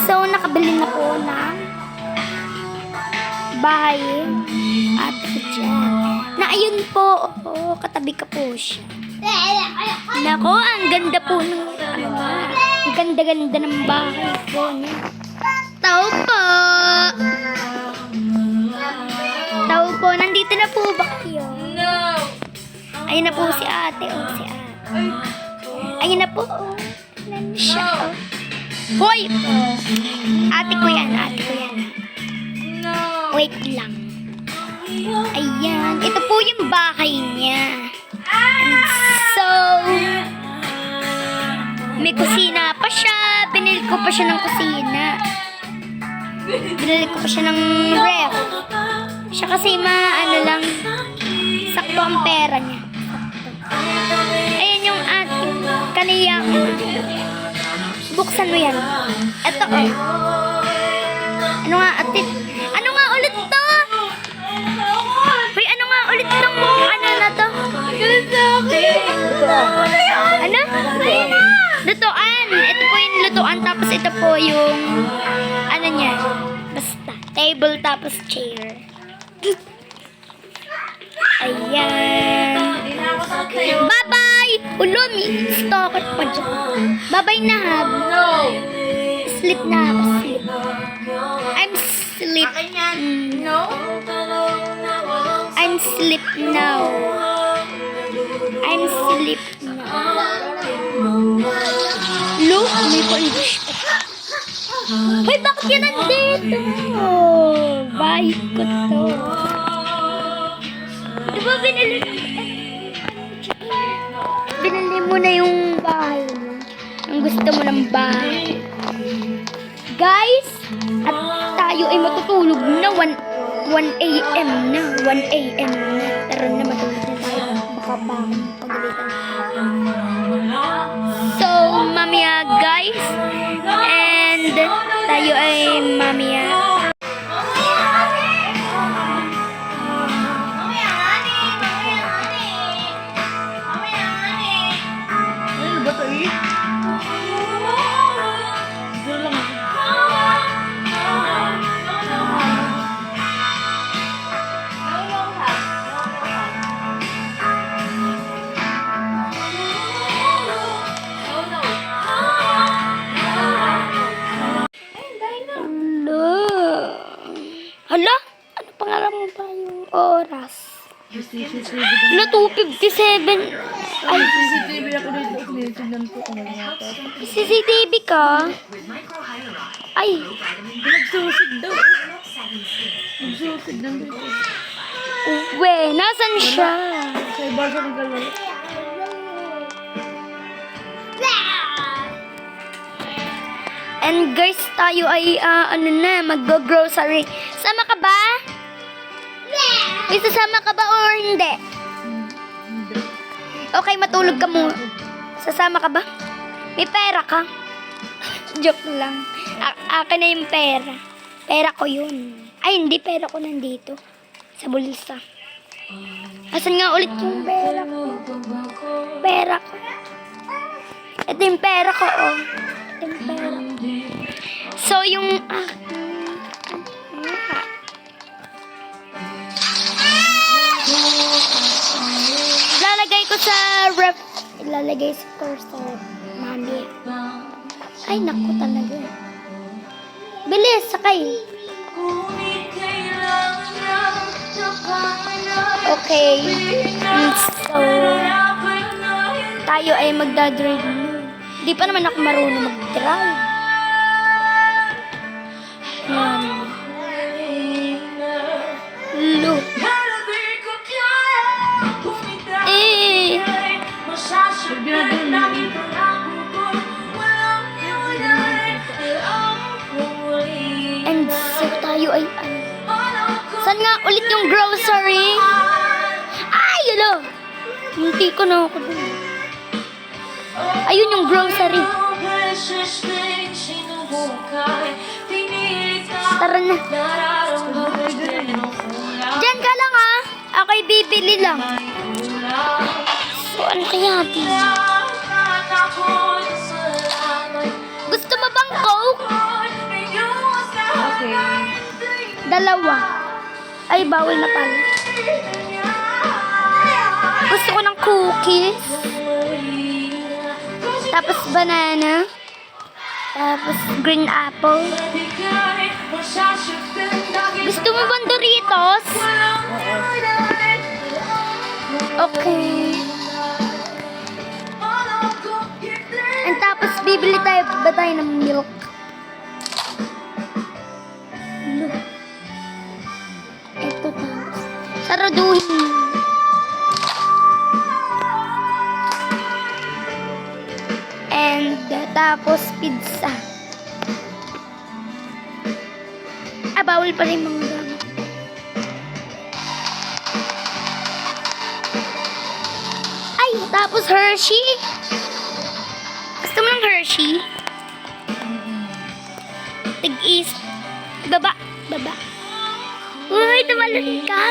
So, nakabili na po ng bahay at ko dyan. Na ayun po, katabi ka po siya. Nako, ang ganda po ng ang ganda-ganda ng bahay po niya. Tao po! Tao po, nandito na po ba kayo? No! Ayun na po si ate, si ate. Ayun na po, Ayan siya, Hoy! Ate ko yan, No! Wait lang. Ayan, ito po yung bahay niya. And so, may kusina pa siya. Binili ko pa siya ng kusina. Binili ko pa siya ng ref. Siya kasi lang, sakto ang pera niya. Ayan yung ating kaniyak. Buksan mo yan. Ito, Ano nga, ate? Ano nga ulit to? Hoy, ano nga ulit tong ano na to? Ano? Lutuan. Ito po yung lutuan. Tapos ito po yung ano niya. Basta. Table tapos chair. Ayan. Bye-bye! Ulo, may stalker pa dyan. Bye-bye na, hab. No! Sleep na, sleep. I'm sleep. No? I'm sleep now. I'm sleep now. Look, may pa-English pa. Hoy, bakit yan nandito? Bahay ko to. Diba binili mo na yung bahay mo? Ang gusto mo ng bahay. Guys, at tayo ay matutulog na 1 a.m. na. 1 a.m. na. Tara na, matulog na tayo. Baka ba akong pagalitan. So, mamaya guys. And tayo ay mamaya. Ano ba ito eh? Dito lang ako. Hala? Ano pangalan mo ba yung oras? Hala, 2:57. Ay, CCTV ako dito. Tinitignan ko kung ano yata. CCTV ka? Ay, Nagsusid daw. Nagsusid lang dito. uwe, nasan siya? Sa iba siya naglalaro. And guys, tayo ay mag-grocery. Sama ka ba? May sasama ka ba or hindi? Okay, matulog ka muna. Sasama ka ba? May pera ka? Joke lang. Akin na yung pera. Pera ko yun. Ay, hindi. Pera ko nandito. Sa bulsa. Asan nga ulit yung pera ko? Pera ko. Ito yung pera ko, oh. Ito yung pera ko. So, yung... ilalagay ko sa ref. Ilalagay ko sa mami. Ay, naku talaga. Bilis, sakay. Okay. So, tayo ay magdadrive na. Di pa naman ako marunong mag-drive. Look. And so tayo ay saan nga ulit yung grocery? Ay, yalo! Hindi ko na ako dun. Ayun yung grocery. Tara na. Diyan ka lang ha. Ako'y bibili lang. So, ano kaya natin? Dalawa. Ay, bawal na pala. Gusto ko ng cookies. Tapos banana. Tapos green apple. Gusto mo bang Doritos? Okay. And tapos bibili ba tayo ng milk? Look. Ito tapos. Saraduhin. And tapos pizza. Bawal pa rin mga gamit. Ay, tapos Hershey. Gusto mo ng Hershey? Tig-is. Baba. Uy, tumalon ka.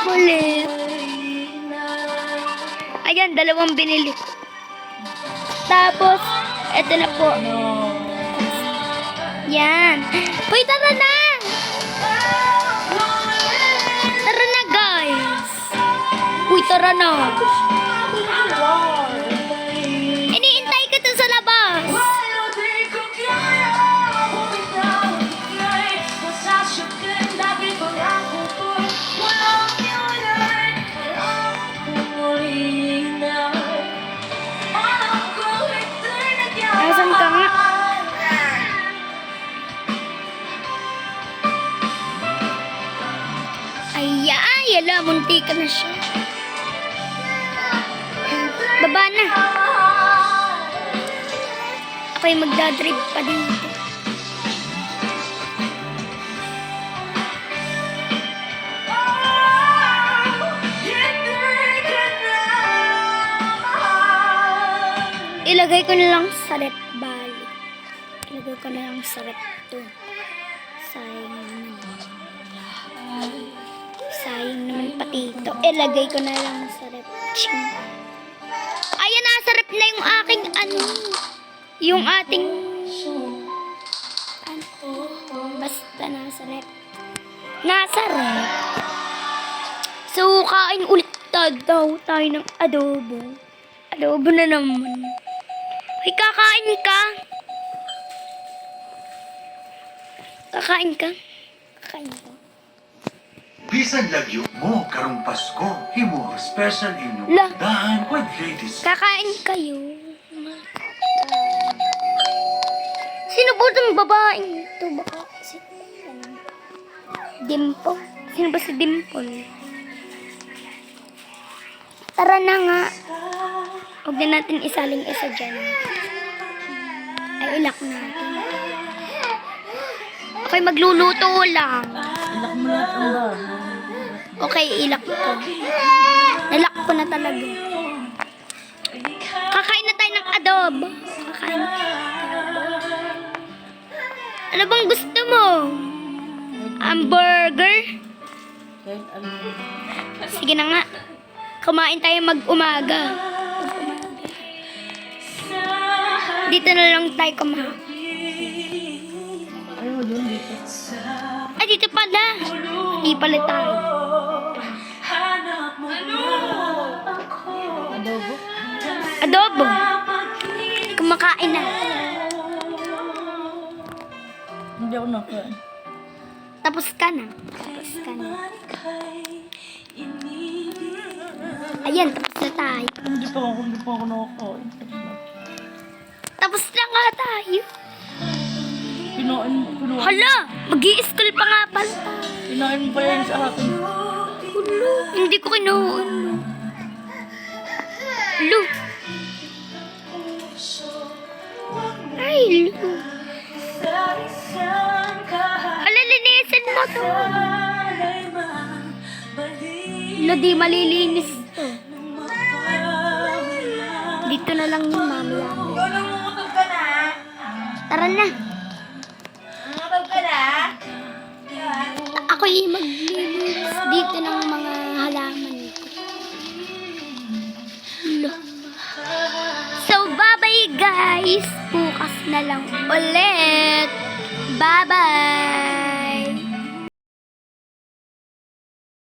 Kulit. Ayan, dalawang binili. Tapos, eto na po. Yan. Uy, tara na! Tara na, guys. Uy, tara na. Iniintay ka to sa labas. Asan ka nga? Yala, munti ka na siya. Baba na. Ako'y magdadrive pa dito. Ilagay ko na lang sa rep bali. Ilagay ko na lang sa rep to. Sayang naman pati ito. Ilagay ko na lang sa rep. Ayan, nasa rep na yung aking yung ating basta nasa rep. Nasa rep. So, kain ulit daw tayo ng adobo. Adobo na naman. Ay, kakain ka. Kakain ka. Kakain ka. Bisan lagyo mo karong Pasko, himo special inyong La. dahan with ladies. Kakain kayo. Sino po itong babaeng ito? Baka si Dimple. Sino ba si Dimple? Tara na nga. Huwag na natin isaling isa dyan. Ay, ilak natin. Okay, magluluto lang. Ilak mo lahat ang bahay. Okay, ilak ko. Nalak ko na talaga. Kakain na tayo ng adobo. Kakain na tayo. Ano bang gusto mo? Hamburger? Kahit ano. Sige na nga. Kumain tayo mag-umaga. Dito na lang tayo kumain. Ayaw doon dito. Ay, dito pala. Hindi pala tayo. Adobo. Adobo. Kumakain na. Hindi ako nakain. Tapos ka na. Tapos ka na. Ayan, tapos na tayo. Hindi pa ako nakakain. Tapos na nga tayo. Pinain mo. Hala, mag-i-school pa nga pala tayo. Pinain mo pa yan sa akin. Hulo, hindi ko kinuun. Lu. Ay, Lu. Hala, linisin mo to. Lu, di malilinis to. Dito na lang yung mamaya. Tara na. Ako'y maglilinis dito ng mga halaman ko. Lo. So, bye-bye guys! guys. Bukas na lang ulit. Bye-bye.